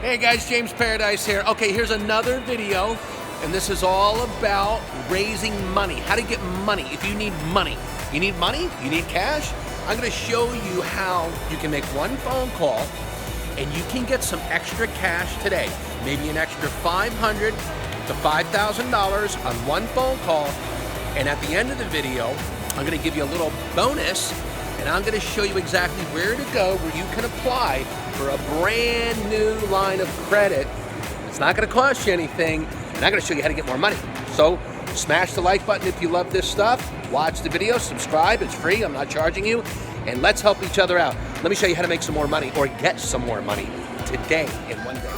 Hey guys, James Paradise here. Okay, here's another video, and this is all about raising money, how to get money. If you need money, you need cash, I'm gonna show you how you can make one phone call and you can get some extra cash today. Maybe an extra $500 to $5,000 on one phone call. And at the end of the video, I'm gonna give you a little bonus, and I'm gonna show you exactly where to go where you can apply for a brand new line of credit. It's not gonna cost you anything, and I'm gonna show you how to get more money. So smash the like button if you love this stuff, watch the video, subscribe, it's free, I'm not charging you, and let's help each other out. Let me show you how to make some more money or get some more money today in one day.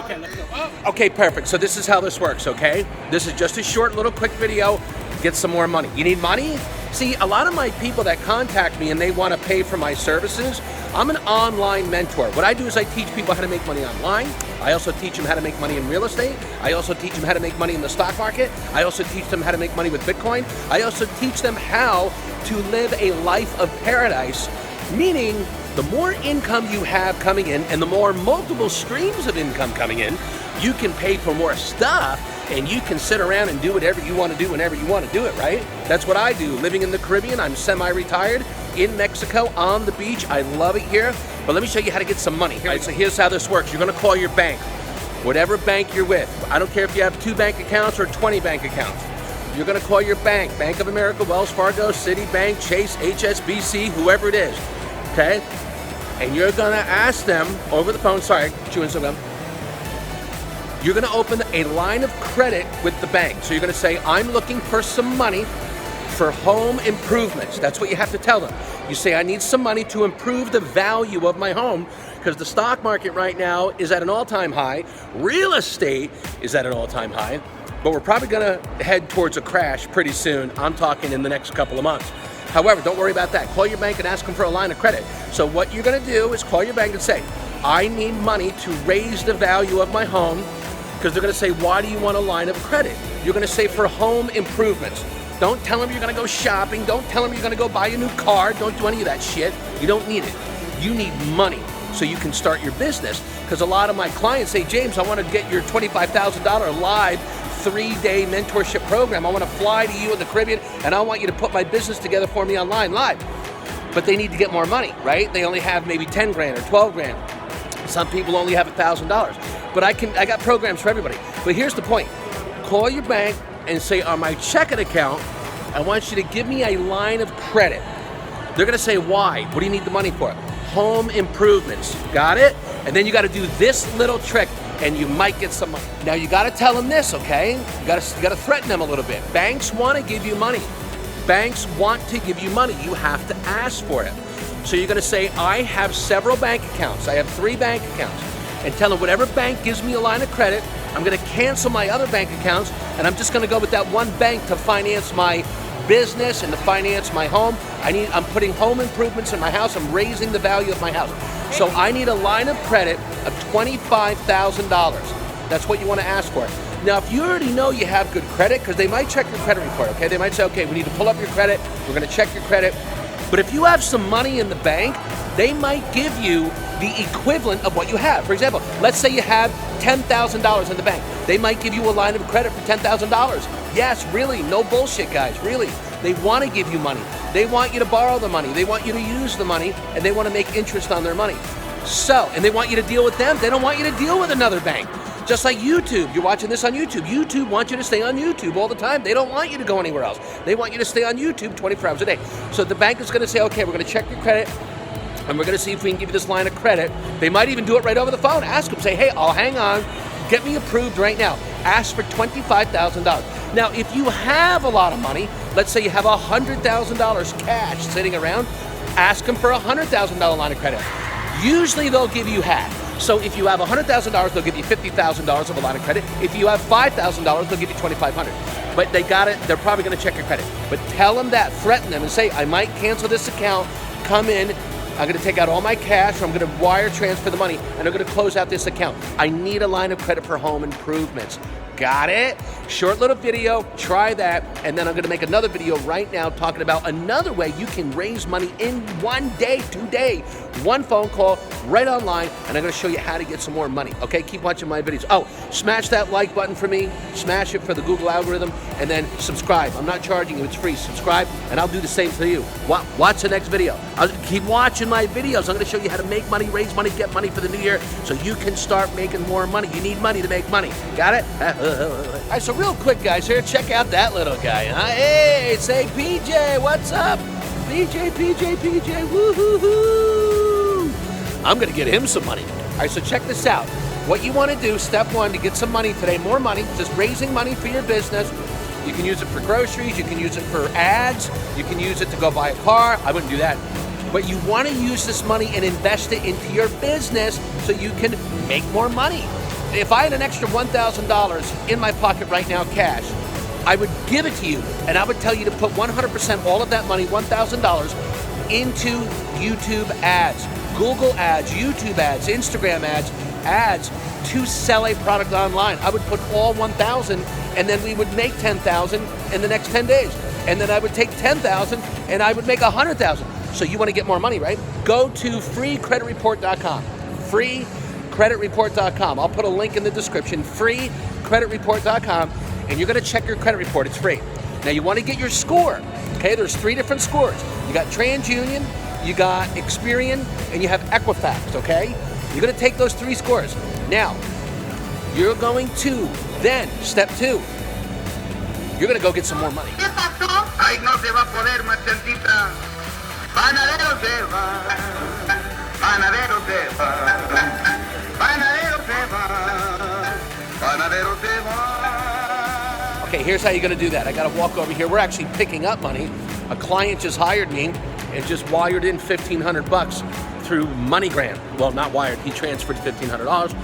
Okay, let's go. Oh. Okay, perfect. So this is how this works, okay? This is just a short little quick video. Get some more money. You need money? See, a lot of my people that contact me and they want to pay for my services, I'm an online mentor. What I do is I teach people how to make money online. I also teach them how to make money in real estate. I also teach them how to make money in the stock market. I also teach them how to make money with Bitcoin. I also teach them how to live a life of paradise, meaning the more income you have coming in and the more multiple streams of income coming in, you can pay for more stuff and you can sit around and do whatever you want to do whenever you want to do it, right? That's what I do. Living in the Caribbean, I'm semi-retired in Mexico on the beach. I love it here, but let me show you how to get some money. All right, so here's how this works. You're gonna call your bank, whatever bank you're with. I don't care if you have 2 bank accounts or 20 bank accounts. You're gonna call your bank, Bank of America, Wells Fargo, Citibank, Chase, HSBC, whoever it is, okay? And you're gonna ask them over the phone, sorry, chewing some gum. You're gonna open a line of credit with the bank. So you're gonna say, I'm looking for some money for home improvements. That's what you have to tell them. You say, I need some money to improve the value of my home because the stock market right now is at an all-time high. Real estate is at an all-time high, but we're probably gonna head towards a crash pretty soon. I'm talking in the next couple of months. However, don't worry about that. Call your bank and ask them for a line of credit. So what you're gonna do is call your bank and say, I need money to raise the value of my home, because they're gonna say, why do you want a line of credit? You're gonna say for home improvements. Don't tell them you're gonna go shopping. Don't tell them you're gonna go buy a new car. Don't do any of that shit. You don't need it. You need money so you can start your business. Because a lot of my clients say, James, I wanna get your $25,000 live 3-day mentorship program. I wanna fly to you in the Caribbean and I want you to put my business together for me online live. But they need to get more money, right? They only have maybe 10 grand or 12 grand. Some people only have $1,000. But I got programs for everybody. But here's the point. Call your bank and say, on my checking account, I want you to give me a line of credit. They're gonna say, why? What do you need the money for? Home improvements. Got it? And then you gotta do this little trick and you might get some money. Now you gotta tell them this, okay? You gotta threaten them a little bit. Banks wanna give you money. Banks want to give you money. You have to ask for it. So you're gonna say, I have several bank accounts. I have 3 bank accounts. And tell them whatever bank gives me a line of credit, I'm gonna cancel my other bank accounts and I'm just gonna go with that one bank to finance my business and to finance my home. I'm putting home improvements in my house. I'm raising the value of my house. So I need a line of credit of $25,000. That's what you wanna ask for. Now, if you already know you have good credit, because they might check your credit report, okay? They might say, okay, we need to pull up your credit. We're gonna check your credit. But if you have some money in the bank, they might give you the equivalent of what you have. For example, let's say you have $10,000 in the bank. They might give you a line of credit for $10,000. Yes, really, no bullshit, guys, really. They want to give you money. They want you to borrow the money. They want you to use the money, and they want to make interest on their money. So, and they want you to deal with them. They don't want you to deal with another bank. Just like YouTube, you're watching this on YouTube. YouTube wants you to stay on YouTube all the time. They don't want you to go anywhere else. They want you to stay on YouTube 24 hours a day. So the bank is gonna say, okay, we're gonna check your credit, and we're gonna see if we can give you this line of credit. They might even do it right over the phone. Ask them, say, hey, I'll hang on, get me approved right now. Ask for $25,000. Now, if you have a lot of money, let's say you have $100,000 cash sitting around, ask them for a $100,000 line of credit. Usually they'll give you half. So if you have $100,000, they'll give you $50,000 of a line of credit. If you have $5,000, they'll give you $2,500. But they're probably gonna check your credit. But tell them that, threaten them and say, I might cancel this account, come in, I'm gonna take out all my cash, or I'm gonna wire transfer the money, and I'm gonna close out this account. I need a line of credit for home improvements. Got it? Short little video, try that, and then I'm gonna make another video right now talking about another way you can raise money in one day, today. One phone call, right online, and I'm gonna show you how to get some more money, okay? Keep watching my videos. Oh, smash that like button for me, smash it for the Google algorithm, and then subscribe. I'm not charging you, it's free. Subscribe, and I'll do the same for you. Watch the next video. Keep watching my videos. I'm gonna show you how to make money, raise money, get money for the new year, so you can start making more money. You need money to make money. Got it? All right, so real quick, guys, here, check out that little guy, huh? Hey, say PJ, what's up? PJ, woo-hoo-hoo. I'm gonna get him some money. All right, so check this out. What you wanna do, step one, to get some money today, more money, just raising money for your business. You can use it for groceries, you can use it for ads, you can use it to go buy a car. I wouldn't do that. But you wanna use this money and invest it into your business so you can make more money. If I had an extra $1,000 in my pocket right now, cash, I would give it to you, and I would tell you to put 100% all of that money, $1,000, into YouTube ads, Google ads, YouTube ads, Instagram ads to sell a product online. I would put all 1,000, and then we would make 10,000 in the next 10 days. And then I would take 10,000 and I would make 100,000. So you want to get more money, right? Go to freecreditreport.com. freecreditreport.com. I'll put a link in the description, freecreditreport.com, and you're going to check your credit report. It's free. Now you want to get your score. Okay, there's 3 different scores. You got TransUnion, you got Experian, and you have Equifax, okay? You're going to take those 3 scores. Now, you're going to then, step 2, you're going to go get some more money. Ay, no se va a poder, Marchandita. Panadero se va. Panadero se va. Panadero se va. Panadero se va. Okay, here's how you're going to do that. I got to walk over here. We're actually picking up money. A client just hired me and just wired in $1,500 through MoneyGram. Well, not wired. He transferred $1,500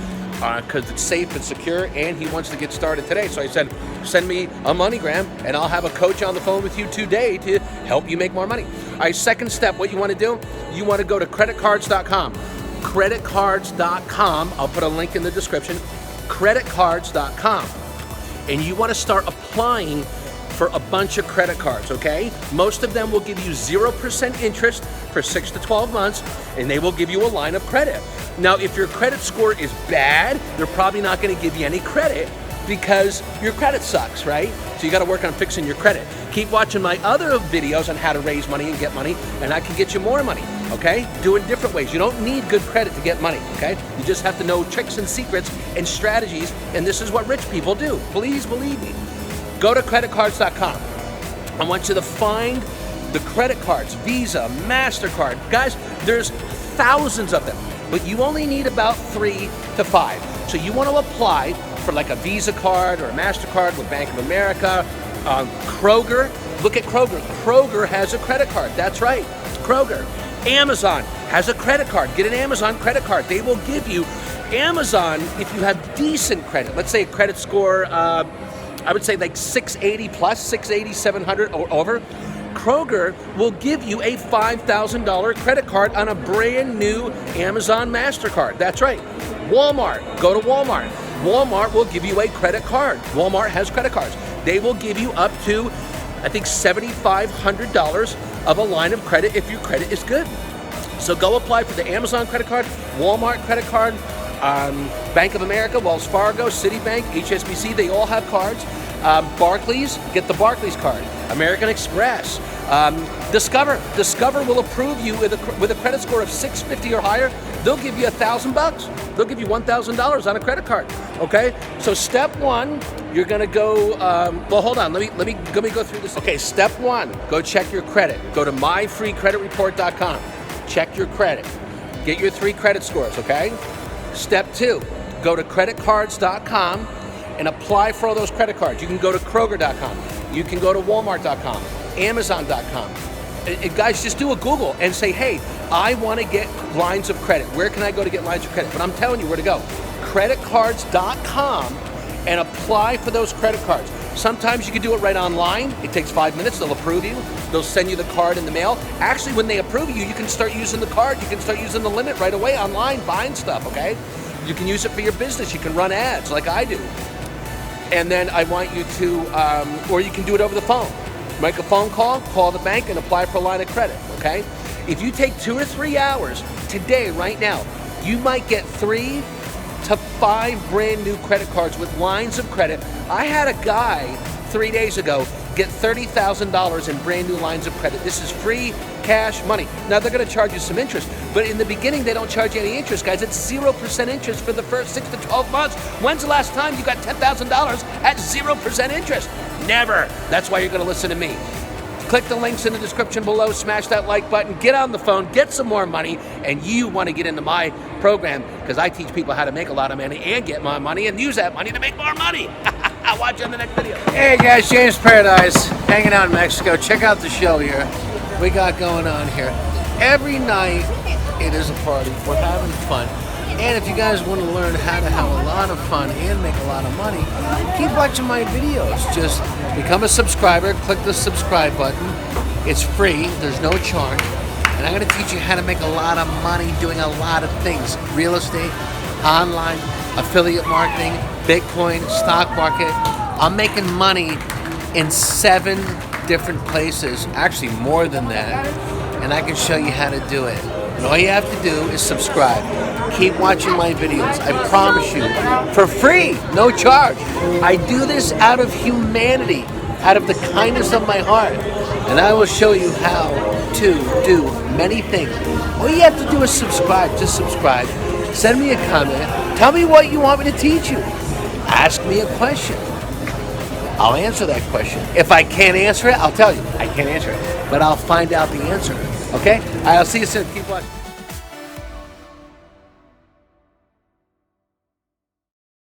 because it's safe and secure, and he wants to get started today. So I said, send me a MoneyGram, and I'll have a coach on the phone with you today to help you make more money. All right, second step, what you want to do, you want to go to creditcards.com. Creditcards.com. I'll put a link in the description. Creditcards.com. And you want to start applying for a bunch of credit cards, okay? Most of them will give you 0% interest for 6 to 12 months, and they will give you a line of credit. Now, if your credit score is bad, they're probably not going to give you any credit because your credit sucks, right? So you got to work on fixing your credit. Keep watching my other videos on how to raise money and get money, and I can get you more money, okay? Do it different ways. You don't need good credit to get money, okay? You just have to know tricks and secrets and strategies, and this is what rich people do. Please believe me. Go to creditcards.com. I want you to find the credit cards, Visa, MasterCard. Guys, there's thousands of them, but you only need about 3 to 5. So you want to apply for like a Visa card or a MasterCard with Bank of America, Kroger. Look at Kroger. Kroger has a credit card. That's right, Kroger. Amazon has a credit card. Get an Amazon credit card. They will give you Amazon if you have decent credit. Let's say a credit score, I would say like 680 plus, 680, 700 or over. Kroger will give you a $5,000 credit card on a brand new Amazon MasterCard. That's right. Walmart, go to Walmart. Walmart will give you a credit card. Walmart has credit cards. They will give you up to, I think, $7,500 of a line of credit if your credit is good. So go apply for the Amazon credit card, Walmart credit card, Bank of America, Wells Fargo, Citibank, HSBC, they all have cards. Barclays, get the Barclays card. American Express. Discover will approve you with a credit score of 650 or higher. They'll give you $1,000. They'll give you $1,000 on a credit card. Okay. So step 1, you're gonna go. Well, hold on. Let me go through this. Okay. Step 1, go check your credit. Go to myfreecreditreport.com. Check your credit. Get your 3 credit scores. Okay. Step 2, go to creditcards.com and apply for all those credit cards. You can go to Kroger.com. You can go to Walmart.com, Amazon.com. Guys, just do a Google and say, hey, I want to get lines of credit. Where can I go to get lines of credit? But I'm telling you where to go. Creditcards.com and apply for those credit cards. Sometimes you can do it right online. It takes 5 minutes. They'll approve you. They'll send you the card in the mail. Actually, when they approve you, you can start using the card. You can start using the limit right away online, buying stuff, okay? You can use it for your business. You can run ads like I do. And then I want you to, or you can do it over the phone. Make a phone call the bank, and apply for a line of credit, okay? If you take 2 or 3 hours today, right now, you might get 3 to 5 brand new credit cards with lines of credit. I had a guy 3 days ago get $30,000 in brand new lines of credit. This is free cash money. Now they're going to charge you some interest, but in the beginning they don't charge you any interest, guys. It's 0% interest for the first 6 to 12 months. When's the last time you got $10,000 at 0% interest? Never. That's why you're going to listen to me. Click the links in the description below, smash that like button, get on the phone, get some more money, and you want to get into my program because I teach people how to make a lot of money and get more money and use that money to make more money. I'll watch you on the next video. Hey guys, James Paradise, hanging out in Mexico. Check out the show here. We got going on here. Every night it is a party. We're having fun. And if you guys want to learn how to have a lot of fun and make a lot of money, keep watching my videos. Just become a subscriber, click the subscribe button. It's free, there's no charge. And I'm going to teach you how to make a lot of money doing a lot of things. Real estate, online, affiliate marketing, Bitcoin, stock market. I'm making money in 7 different places, actually more than that. And I can show you how to do it. And all you have to do is subscribe. Keep watching my videos. I promise you, for free, no charge. I do this out of humanity, out of the kindness of my heart. And I will show you how to do many things. All you have to do is subscribe. Just subscribe. Send me a comment. Tell me what you want me to teach you. Ask me a question. I'll answer that question. If I can't answer it, I'll tell you. I can't answer it. But I'll find out the answer. Okay? I'll see you soon. Keep watching.